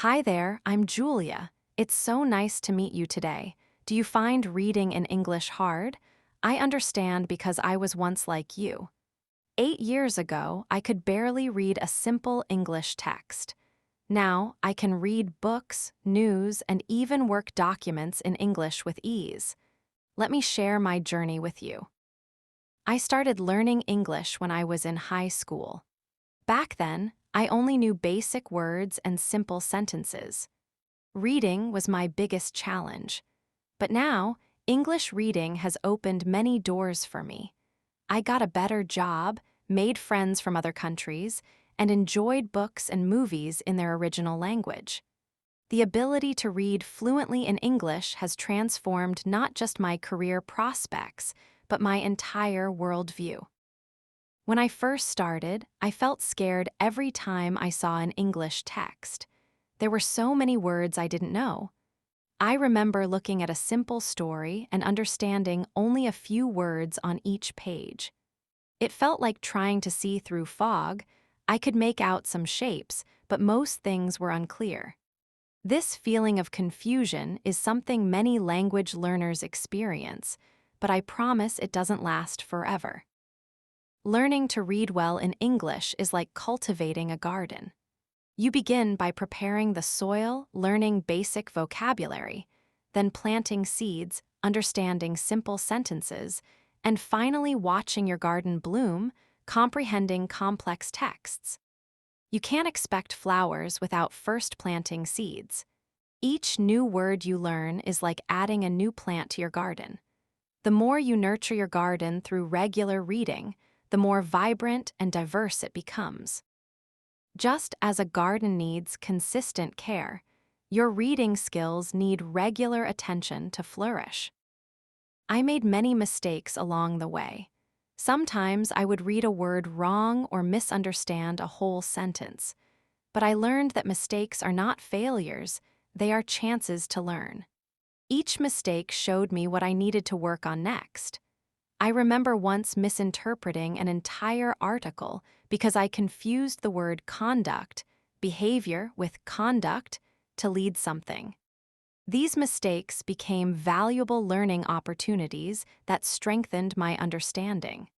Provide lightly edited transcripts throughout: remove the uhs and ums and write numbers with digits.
Hi there, I'm Julia. It's so nice to meet you today. Do you find reading in English hard? I understand because I was once like you. 8 years ago, I could barely read a simple English text. Now, I can read books, news, and even work documents in English with ease. Let me share my journey with you. I started learning English when I was in high school. Back then, I only knew basic words and simple sentences. Reading was my biggest challenge. But now, English reading has opened many doors for me. I got a better job, made friends from other countries, and enjoyed books and movies in their original language. The ability to read fluently in English has transformed not just my career prospects, but my entire worldview. When I first started, I felt scared every time I saw an English text. There were so many words I didn't know. I remember looking at a simple story and understanding only a few words on each page. It felt like trying to see through fog. I could make out some shapes, but most things were unclear. This feeling of confusion is something many language learners experience, but I promise it doesn't last forever. Learning to read well in English is like cultivating a garden. You begin by preparing the soil, learning basic vocabulary, then planting seeds, understanding simple sentences, and finally watching your garden bloom, comprehending complex texts. You can't expect flowers without first planting seeds. Each new word you learn is like adding a new plant to your garden. The more you nurture your garden through regular reading, the more vibrant and diverse it becomes. Just as a garden needs consistent care, your reading skills need regular attention to flourish. I made many mistakes along the way. Sometimes I would read a word wrong or misunderstand a whole sentence. But I learned that mistakes are not failures, they are chances to learn. Each mistake showed me what I needed to work on next. I remember once misinterpreting an entire article because I confused the word conduct, behavior, with conduct to lead something. These mistakes became valuable learning opportunities that strengthened my understanding.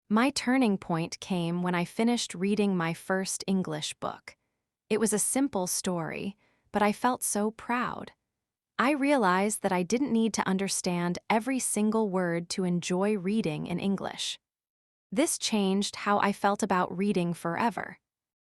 My turning point came when I finished reading my first English book. It was a simple story, but I felt so proud. I realized that I didn't need to understand every single word to enjoy reading in English. This changed how I felt about reading forever.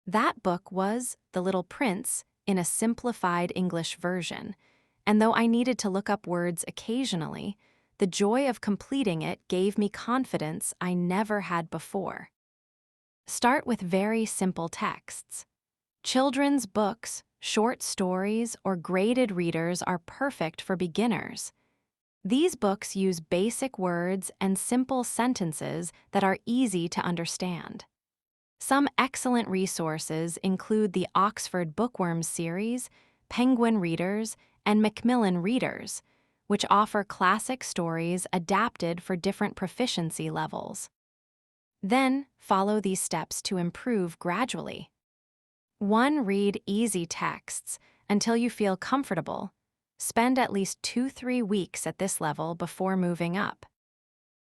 That book was The Little Prince in a simplified English version, and though I needed to look up words occasionally, the joy of completing it gave me confidence I never had before. Start with very simple texts. Children's books, short stories, or graded readers are perfect for beginners. These books use basic words and simple sentences that are easy to understand. Some excellent resources include the Oxford Bookworms series, Penguin Readers, and Macmillan Readers, which offer classic stories adapted for different proficiency levels. Then, follow these steps to improve gradually. 1. Read easy texts until you feel comfortable. Spend at least 2-3 weeks at this level before moving up.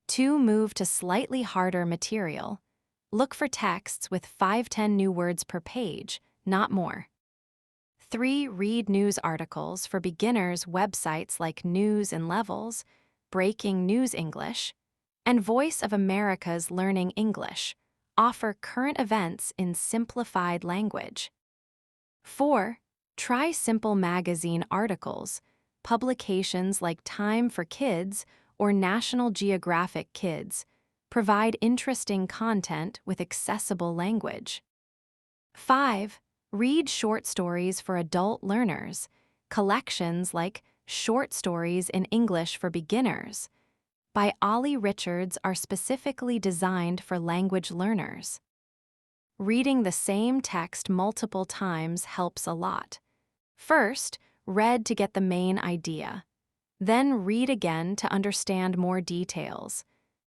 2. Move to slightly harder material. Look for texts with 5-10 new words per page, not more. 3. Read news articles for beginners websites like News and Levels, Breaking News English, and Voice of America's Learning English offer current events in simplified language. 4. Try simple magazine articles. Publications like Time for Kids or National Geographic Kids provide interesting content with accessible language. 5. Read short stories for adult learners. Collections like Short Stories in English for Beginners by Ollie Richards are specifically designed for language learners. Reading the same text multiple times helps a lot. First, read to get the main idea. Then read again to understand more details.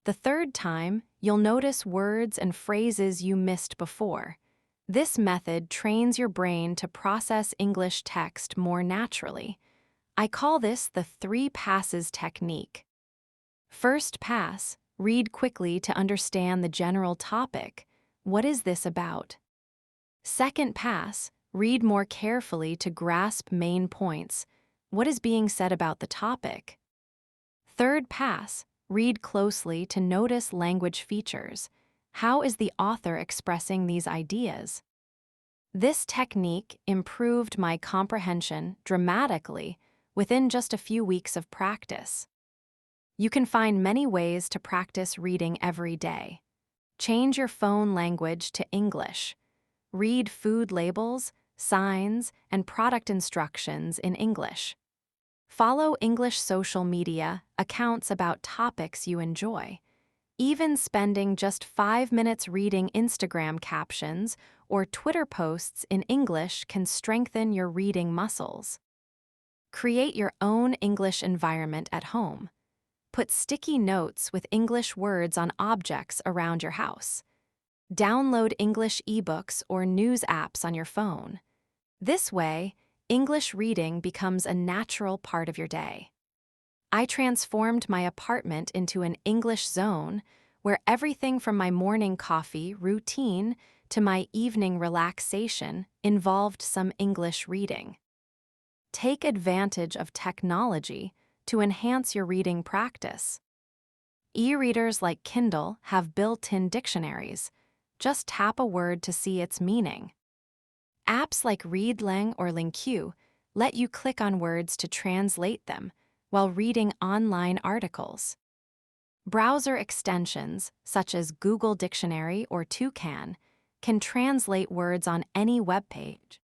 The third time, you'll notice words and phrases you missed before. This method trains your brain to process English text more naturally. I call this the 3 passes technique. First pass, read quickly to understand the general topic. What is this about? Second pass, read more carefully to grasp main points. What is being said about the topic? Third pass, read closely to notice language features. How is the author expressing these ideas? This technique improved my comprehension dramatically within just a few weeks of practice. You can find many ways to practice reading every day. Change your phone language to English. Read food labels, signs, and product instructions in English. Follow English social media accounts about topics you enjoy. Even spending just 5 minutes reading Instagram captions or Twitter posts in English can strengthen your reading muscles. Create your own English environment at home. Put sticky notes with English words on objects around your house. Download English ebooks or news apps on your phone. This way, English reading becomes a natural part of your day. I transformed my apartment into an English zone where everything from my morning coffee routine to my evening relaxation involved some English reading. Take advantage of technology to enhance your reading practice. E-readers like Kindle have built-in dictionaries. Just tap a word to see its meaning. Apps like Readlang or LingQ let you click on words to translate them while reading online articles. Browser extensions, such as Google Dictionary or Toucan, can translate words on any web page.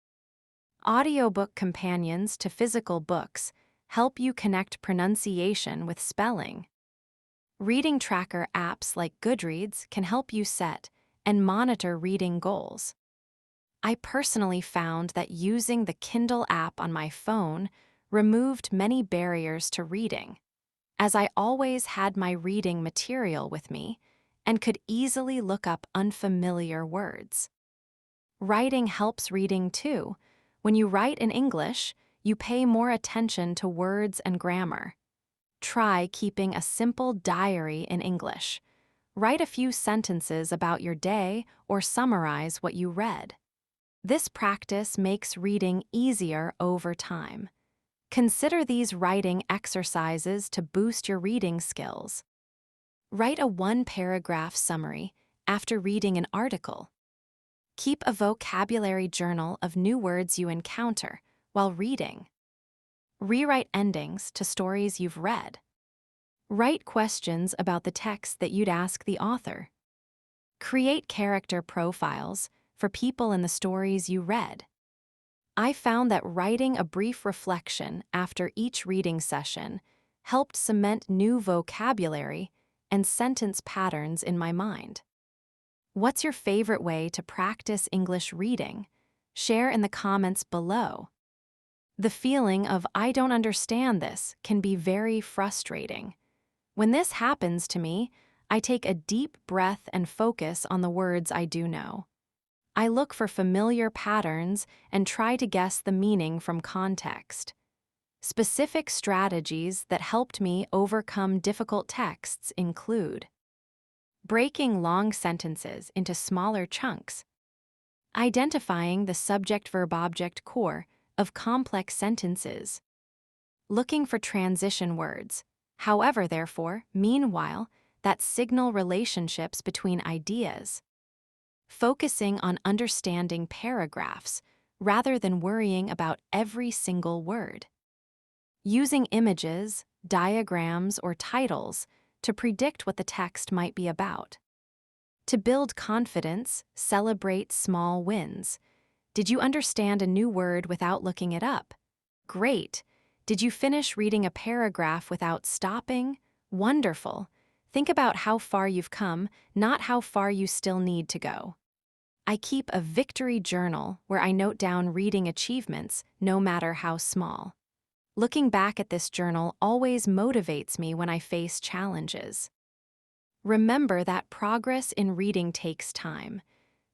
Audiobook companions to physical books help you connect pronunciation with spelling. Reading tracker apps like Goodreads can help you set and monitor reading goals. I personally found that using the Kindle app on my phone removed many barriers to reading, as I always had my reading material with me and could easily look up unfamiliar words. Writing helps reading too. When you write in English, you pay more attention to words and grammar. Try keeping a simple diary in English. Write a few sentences about your day or summarize what you read. This practice makes reading easier over time. Consider these writing exercises to boost your reading skills. Write a 1-paragraph summary after reading an article. Keep a vocabulary journal of new words you encounter while reading. Rewrite endings to stories you've read. Write questions about the text that you'd ask the author. Create character profiles for people in the stories you read. I found that writing a brief reflection after each reading session helped cement new vocabulary and sentence patterns in my mind. What's your favorite way to practice English reading? Share in the comments below. The feeling of "I don't understand this" can be very frustrating. When this happens to me, I take a deep breath and focus on the words I do know. I look for familiar patterns and try to guess the meaning from context. Specific strategies that helped me overcome difficult texts include breaking long sentences into smaller chunks, identifying the subject-verb-object core of complex sentences, looking for transition words, however, therefore, meanwhile, that signal relationships between ideas, focusing on understanding paragraphs rather than worrying about every single word, using images, diagrams, or titles to predict what the text might be about. To build confidence, celebrate small wins. Did you understand a new word without looking it up? Great! Did you finish reading a paragraph without stopping? Wonderful! Think about how far you've come, not how far you still need to go. I keep a victory journal where I note down reading achievements, no matter how small. Looking back at this journal always motivates me when I face challenges. Remember that progress in reading takes time.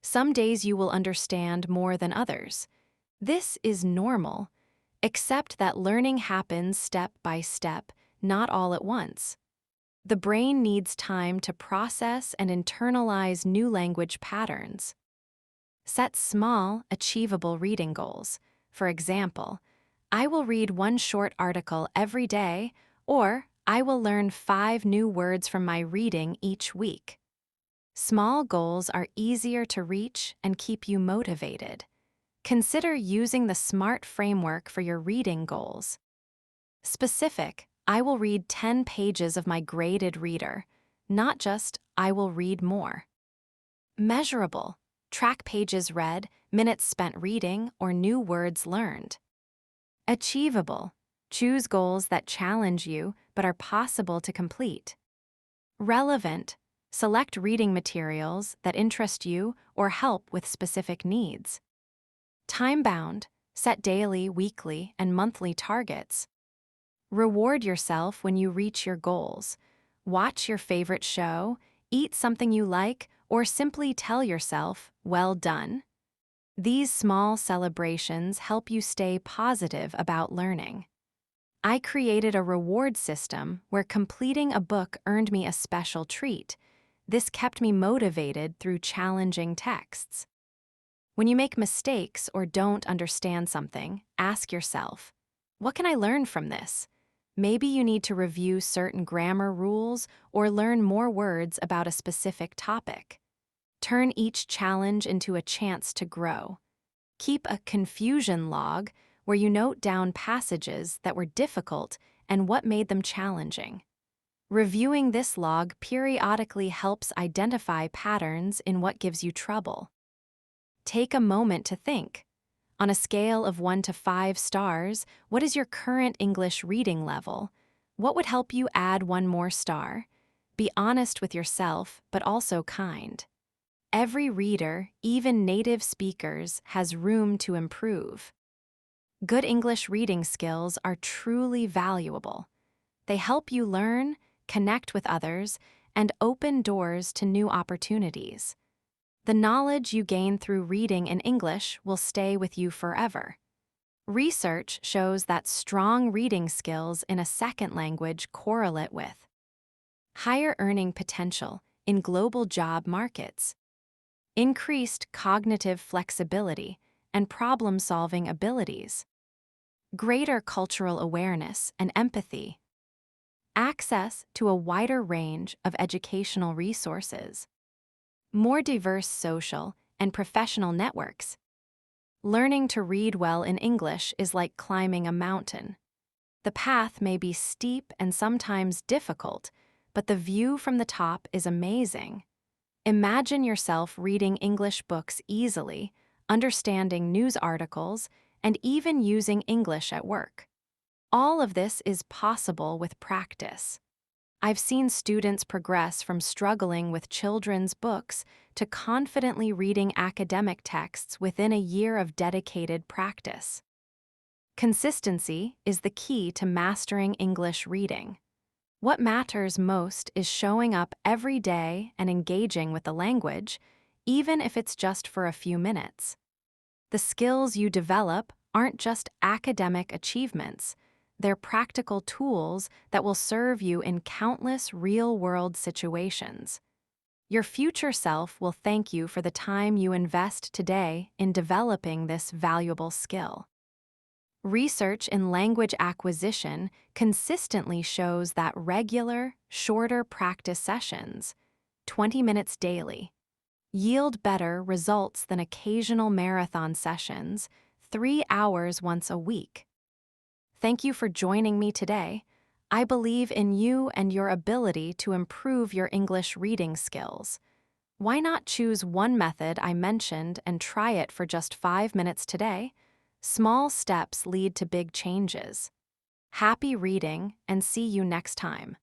Some days you will understand more than others. This is normal. Accept that learning happens step by step, not all at once. The brain needs time to process and internalize new language patterns. Set small, achievable reading goals. For example, I will read one short article every day, or I will learn 5 new words from my reading each week. Small goals are easier to reach and keep you motivated. Consider using the SMART framework for your reading goals. Specific, I will read 10 pages of my graded reader, not just I will read more. Measurable, track pages read, minutes spent reading, or new words learned. Achievable, choose goals that challenge you but are possible to complete. Relevant, select reading materials that interest you or help with specific needs. Time-bound, set daily, weekly, and monthly targets. Reward yourself when you reach your goals. Watch your favorite show, eat something you like, or simply tell yourself, "Well done." These small celebrations help you stay positive about learning. I created a reward system where completing a book earned me a special treat. This kept me motivated through challenging texts. When you make mistakes or don't understand something, ask yourself, what can I learn from this? Maybe you need to review certain grammar rules or learn more words about a specific topic. Turn each challenge into a chance to grow. Keep a confusion log where you note down passages that were difficult and what made them challenging. Reviewing this log periodically helps identify patterns in what gives you trouble. Take a moment to think. On a scale of 1 to 5 stars, what is your current English reading level? What would help you add 1 more star? Be honest with yourself, but also kind. Every reader, even native speakers, has room to improve. Good English reading skills are truly valuable. They help you learn, connect with others, and open doors to new opportunities. The knowledge you gain through reading in English will stay with you forever. Research shows that strong reading skills in a second language correlate with higher earning potential in global job markets, increased cognitive flexibility and problem-solving abilities, greater cultural awareness and empathy, access to a wider range of educational resources, more diverse social and professional networks. Learning to read well in English is like climbing a mountain. The path may be steep and sometimes difficult, but the view from the top is amazing. Imagine yourself reading English books easily, understanding news articles, and even using English at work. All of this is possible with practice. I've seen students progress from struggling with children's books to confidently reading academic texts within a year of dedicated practice. Consistency is the key to mastering English reading. What matters most is showing up every day and engaging with the language, even if it's just for a few minutes. The skills you develop aren't just academic achievements. They're practical tools that will serve you in countless real-world situations. Your future self will thank you for the time you invest today in developing this valuable skill. Research in language acquisition consistently shows that regular, shorter practice sessions, 20 minutes daily, yield better results than occasional marathon sessions, 3 hours once a week. Thank you for joining me today. I believe in you and your ability to improve your English reading skills. Why not choose one method I mentioned and try it for just 5 minutes today? Small steps lead to big changes. Happy reading, and see you next time.